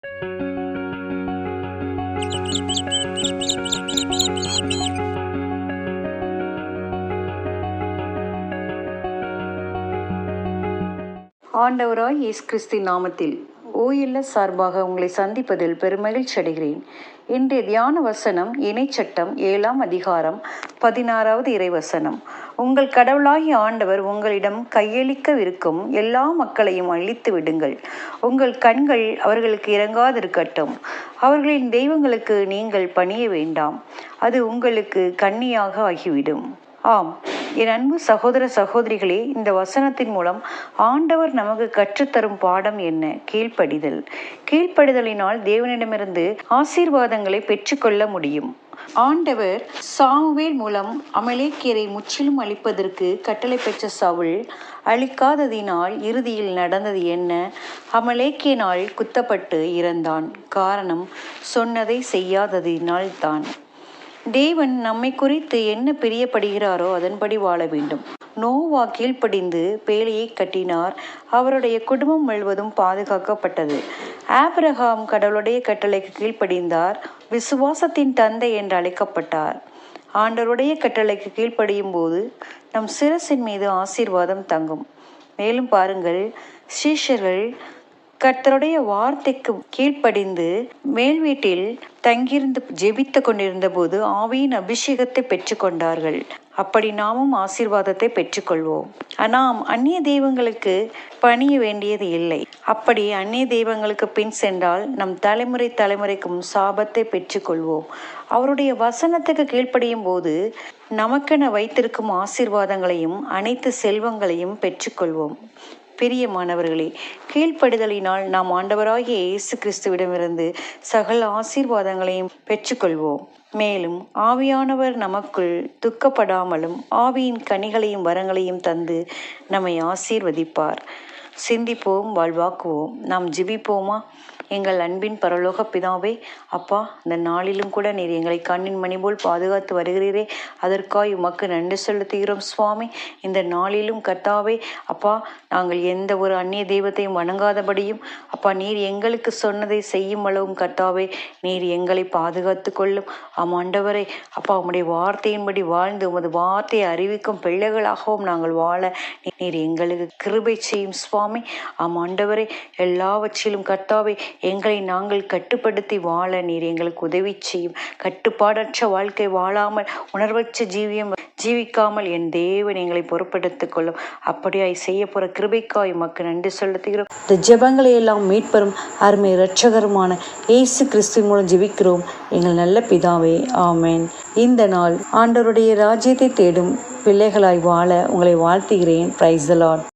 ஆண்டவராய் இயேசு கிறிஸ்துவின் நாமத்தில் OLS சார்பாக உங்களை சந்திப்பதில் பெருமகிழ்ச்சி அடைகிறேன். இன்றைய தியான வசனம் இணைச்சட்டம் 7ஆம் அதிகாரம் 16வது இறைவசனம். உங்கள் கடவுளாகிய ஆண்டவர் உங்களிடம் கையளிக்கவிருக்கும் எல்லா மக்களையும் அழித்து விடுங்கள். உங்கள் கண்கள் அவர்களுக்கு இறங்காதிருக்கட்டும். அவர்களின் தெய்வங்களுக்கு நீங்கள் பணிய வேண்டாம். அது உங்களுக்கு கண்ணியாக ஆகிவிடும். ஆம், என் அன்பு சகோதர சகோதரிகளே, இந்த வசனத்தின் மூலம் ஆண்டவர் நமக்கு கற்றுத்தரும் பாடம் என்ன? கீழ்ப்படிதல். கீழ்ப்படிதலினால் தேவனிடமிருந்து ஆசீர்வாதங்களை பெற்றுக்கொள்ள முடியும். ஆண்டவர் சாமுவேல் மூலம் அமலேக்கியரை முற்றிலும் அழிப்பதற்கு கட்டளை பெற்ற சவுல் அழிக்காததினால் இறுதியில் நடந்தது என்ன? அமலேக்கியனால் குத்தப்பட்டு இறந்தான். காரணம், சொன்னதை செய்யாததினால் தான். தேவன் நம்மை குறித்து என்ன பிரியப்படுகிறாரோ அதன்படி வாழ வேண்டும். நோவா கீழ்ப்படிந்து பேழையை கட்டினார். அவருடைய குடும்பம் முழுவதும் பாதுகாக்கப்பட்டது. ஆபிரகாம் கடவுளுடைய கட்டளைக்கு கீழ்ப்படிந்தார். விசுவாசத்தின் தந்தை என்று அழைக்கப்பட்டார். ஆண்டவருடைய கட்டளைக்கு கீழ்ப்படியும் போது நம் சிரசின் மீது ஆசீர்வாதம் தங்கும். மேலும் பாருங்கள், சீஷர்கள் கர்த்தருடைய வார்த்தைக்கு கீழ்ப்படிந்து மேல் வீட்டில் தங்கியிருந்து ஜெபித்து கொண்டிருந்த போது ஆவியின் அபிஷேகத்தை பெற்றுக்கொண்டார்கள். அப்படி நாமும் ஆசீர்வாதத்தை பெற்றுக்கொள்வோம். நாம் அந்நிய தெய்வங்களுக்கு பணிய வேண்டியது இல்லை. அப்படி அந்நிய தெய்வங்களுக்கு பின் சென்றால் நம் தலைமுறைக்கும் சாபத்தை பெற்றுக்கொள்வோம். அவருடைய வசனத்துக்கு கீழ்ப்படியும் போது நமக்கென வைத்திருக்கும் ஆசீர்வாதங்களையும் அனைத்து செல்வங்களையும் பெற்றுக்கொள்வோம். பிரியமானவர்களே, கீழ்ப்படிதலினால் நாம் ஆண்டவராகிய இயேசு கிறிஸ்துவிடமிருந்து சகல ஆசீர்வாதங்களையும் பெற்றுக்கொள்வோம். மேலும் ஆவியானவர் நமக்குள் துக்கப்படாமலும் ஆவியின் கனிகளையும் வரங்களையும் தந்து நம்மை ஆசீர்வதிப்பார். சிந்திப்போம், வாழ்வாக்குவோம். நாம் ஜெபிப்போமா? எங்கள் அன்பின் பரலோக பிதாவே, அப்பா, இந்த நாளிலும் கூட நீர் எங்களை கண்ணின் மணி போல் பாதுகாத்து வருகிறீரே, அதற்காக உமக்கு நன்றி செலுத்துகிறோம் சுவாமி. இந்த நாளிலும் கர்த்தாவே, அப்பா, நாங்கள் எந்த ஒரு அந்நிய தெய்வத்தையும் வணங்காதபடியும் அப்பா நீர் எங்களுக்கு சொன்னதை செய்யும் அளவும் கர்த்தாவே நீர் எங்களை பாதுகாத்து கொள்ளும். ஆண்டவரே, அப்பா, உம்முடைய வார்த்தையின்படி வாழ்ந்து உமது வார்த்தையை அறிவிக்கும் பிள்ளைகளாகவும் நாங்கள் வாழ நீர் எங்களுக்கு கிருபை செய்யும் சுவாமி. ஆண்டவரே, எல்லாவற்றிலும் கர்த்தாவே எங்களை நாங்கள் கட்டுப்படுத்தி வாழ நீர் எங்களுக்கு உதவி செய்யும். கட்டுப்பாடற்ற வாழ்க்கை வாழாமல் உணர்வற்ற ஜீவிக்காமல் என் தேவன் எங்களை பொறுப்படுத்திக் கொள்ளும். அப்படியாய் செய்ய போற கிருபைக்காய் உமக்கு நன்றி செலுத்துகிறோம். இந்த ஜெபங்களை எல்லாம் மீட்பெறும் அருமை இரட்சகருமான இயேசு கிறிஸ்து மூலம் ஜெபிக்கிறோம் எங்கள் நல்ல பிதாவே, ஆமேன். இந்த நாள் ஆண்டவருடைய ராஜ்யத்தை தேடும் பிள்ளைகளாய் வாழ உங்களை வாழ்த்துகிறேன். Praise the Lord.